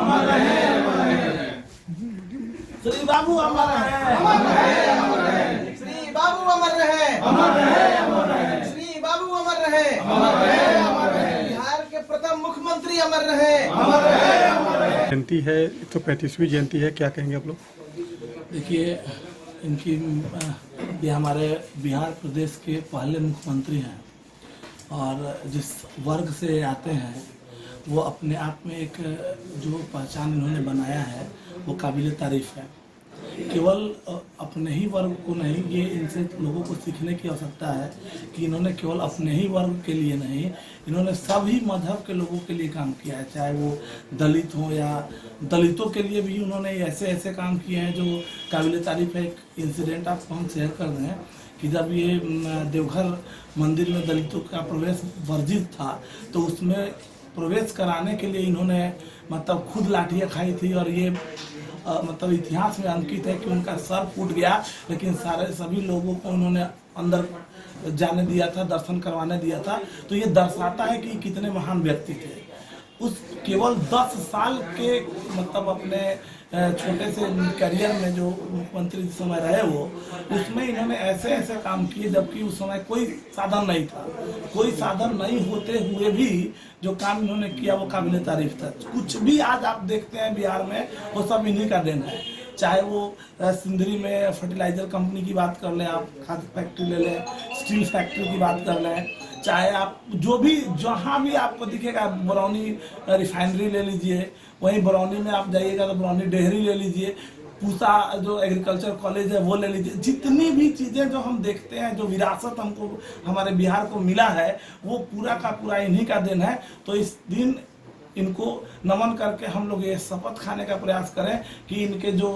अमर रहे, अमर रहे। श्री बाबू अमर रहे, अमर रहे, अमर रहे। श्री बाबू अमर रहे, अमर रहे, अमर रहे। श्री बाबू अमर रहे, अमर रहे, अमर रहे। बिहार के प्रथम मुख्यमंत्री अमर रहे, अमर रहे, अमर रहे। जयंती है, 135वीं जयंती है, क्या कहेंगे आप लोग? देखिए, इनकी ये हमारे बिहार प्रदेश के पहले मुख्यमंत्री हैं और जिस वर्ग से आते हैं वो अपने आप में एक जो पहचान इन्होंने बनाया है वो काबिल तारीफ है। केवल अपने ही वर्ग को नहीं, ये इनसे लोगों को सीखने की आवश्यकता है कि इन्होंने केवल अपने ही वर्ग के लिए नहीं, इन्होंने सभी मजहब के लोगों के लिए काम किया है, चाहे वो दलित हो या दलितों के लिए भी उन्होंने ऐसे ऐसे काम किए हैं जो काबिल तारीफ है। एक इंसिडेंट आपको हम शेयर कर रहे हैं कि जब ये देवघर मंदिर में दलितों का प्रवेश वर्जित था तो उसमें प्रवेश कराने के लिए इन्होंने मतलब खुद लाठियाँ खाई थी और ये मतलब इतिहास में अंकित है कि उनका सर फूट गया लेकिन सभी लोगों को उन्होंने अंदर जाने दिया था, दर्शन करवाने दिया था। तो ये दर्शाता है कि कितने महान व्यक्ति थे। उस केवल 10 साल के मतलब अपने छोटे से करियर में जो मुख्यमंत्री समय रहे वो, उसमें इन्होंने ऐसे ऐसे काम किए जबकि उस समय कोई साधन नहीं था। कोई साधन नहीं होते हुए भी जो काम इन्होंने किया वो काबिल तारीफ था। कुछ भी आज आप देखते हैं बिहार में वो सब इन्हीं का देन है। चाहे वो सिंदरी में फर्टिलाइजर कंपनी की बात कर लें, आप खाद फैक्ट्री ले लें, स्टील फैक्ट्री की बात कर लें, चाहे आप जो भी जहाँ भी आपको दिखेगा, बरौनी रिफाइनरी ले लीजिए, वहीं बरौनी में आप जाइएगा तो बरौनी डेयरी ले लीजिए, पूसा जो एग्रीकल्चर कॉलेज है वो ले लीजिए। जितनी भी चीज़ें जो हम देखते हैं, जो विरासत हमको हमारे बिहार को मिला है वो पूरा का पूरा इन्हीं का देन है। तो इस दिन इनको नमन करके हम लोग ये शपथ खाने का प्रयास करें कि इनके जो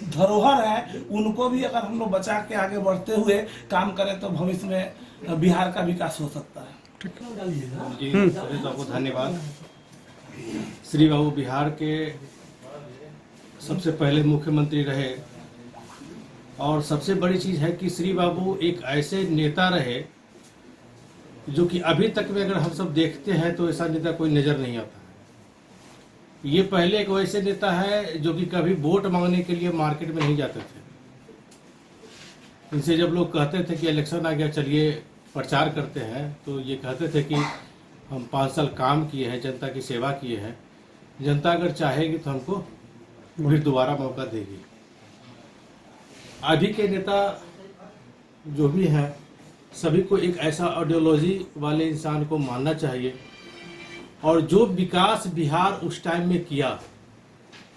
धरोहर है उनको भी अगर हम लोग बचा के आगे बढ़ते हुए काम करें तो भविष्य में बिहार का विकास हो सकता है। जी, आपको धन्यवाद। श्री बाबू बिहार के सबसे पहले मुख्यमंत्री रहे और सबसे बड़ी चीज़ है कि श्री बाबू एक ऐसे नेता रहे जो कि अभी तक में अगर हम सब देखते हैं तो ऐसा नेता कोई नज़र नहीं आता। ये पहले एक वैसे नेता है जो कि कभी वोट मांगने के लिए मार्केट में नहीं जाते थे। इनसे जब लोग कहते थे कि इलेक्शन आ गया चलिए प्रचार करते हैं, तो ये कहते थे कि हम 5 साल काम किए हैं, जनता की सेवा किए हैं, जनता अगर चाहेगी तो हमको फिर दोबारा मौका देगी। अभी के नेता जो भी हैं सभी को एक ऐसा आइडियोलॉजी वाले इंसान को मानना चाहिए और जो विकास बिहार उस टाइम में किया,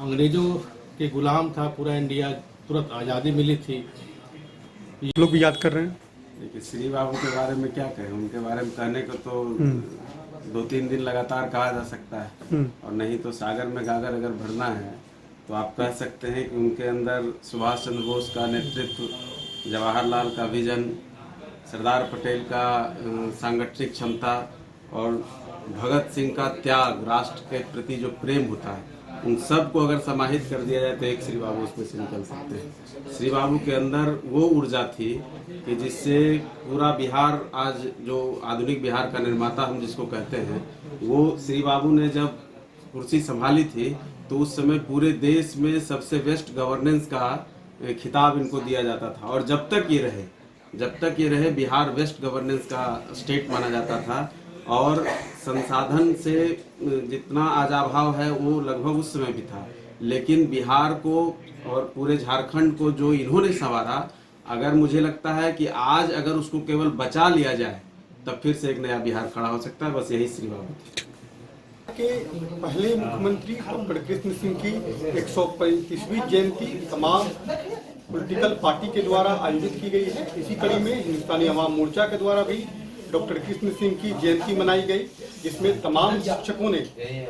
अंग्रेजों के गुलाम था पूरा इंडिया, तुरंत आज़ादी मिली थी। लोग याद कर रहे हैं। देखिए, श्री बाबू के बारे में क्या कहें, उनके बारे में कहने को तो 2-3 दिन लगातार कहा जा सकता है और नहीं तो सागर में गागर अगर भरना है तो आप कह सकते हैं कि उनके अंदर सुभाष चंद्र बोस का नेतृत्व, जवाहरलाल का विजन, सरदार पटेल का सांगठनिक क्षमता और भगत सिंह का त्याग, राष्ट्र के प्रति जो प्रेम होता है, उन सब को अगर समाहित कर दिया जाए तो एक श्री बाबू उसमें से निकल सकते हैं। श्री बाबू के अंदर वो ऊर्जा थी कि जिससे पूरा बिहार, आज जो आधुनिक बिहार का निर्माता हम जिसको कहते हैं, वो श्री बाबू ने जब कुर्सी संभाली थी तो उस समय पूरे देश में सबसे बेस्ट गवर्नेंस का खिताब इनको दिया जाता था। और जब तक ये रहे बिहार बेस्ट गवर्नेंस का स्टेट माना जाता था और संसाधन से जितना आजाभाव है वो लगभग उस समय भी था। लेकिन बिहार को और पूरे झारखंड को जो इन्होंने संवारा, अगर मुझे लगता है कि आज अगर उसको केवल बचा लिया जाए तब फिर से एक नया बिहार खड़ा हो सकता है। बस यही श्री बाबू के पहले मुख्यमंत्री डॉक्टर कृष्ण सिंह की 135वीं जयंती तमाम पॉलिटिकल पार्टी के द्वारा आयोजित की गई है। इसी कड़ी में हिंदुस्तानी अवाम मोर्चा के द्वारा भी डॉक्टर कृष्ण सिंह की जयंती मनाई गई, जिसमें तमाम शिक्षकों ने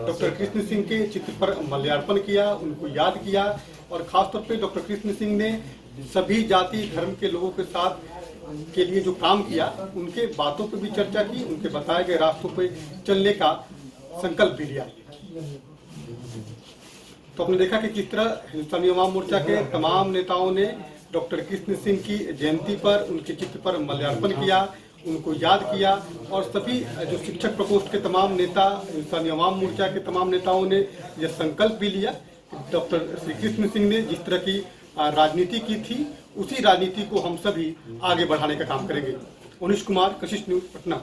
डॉक्टर कृष्ण सिंह के चित्र पर माल्यार्पण किया, उनको याद किया और खासतौर पे डॉक्टर कृष्ण सिंह ने सभी जाति धर्म के लोगों के साथ के लिए जो काम किया, उनके बातों पर भी चर्चा की, उनके बताए गए रास्तों पर चलने का संकल्प भी लिया। तो आपने देखा कि किस तरह हिंदुस्तानी अवाम मोर्चा के तमाम नेताओं ने डॉक्टर कृष्ण सिंह की जयंती पर उनके चित्र पर माल्यार्पण किया उनको याद किया और सभी जो शिक्षक प्रकोष्ठ के तमाम नेता, हिंदुस्तानी अवाम मोर्चा के तमाम नेताओं ने यह संकल्प भी लिया। डॉक्टर श्री कृष्ण सिंह ने जिस तरह की राजनीति की थी, उसी राजनीति को हम सभी आगे बढ़ाने का काम करेंगे। उनिश कुमार, कशिश न्यूज, पटना।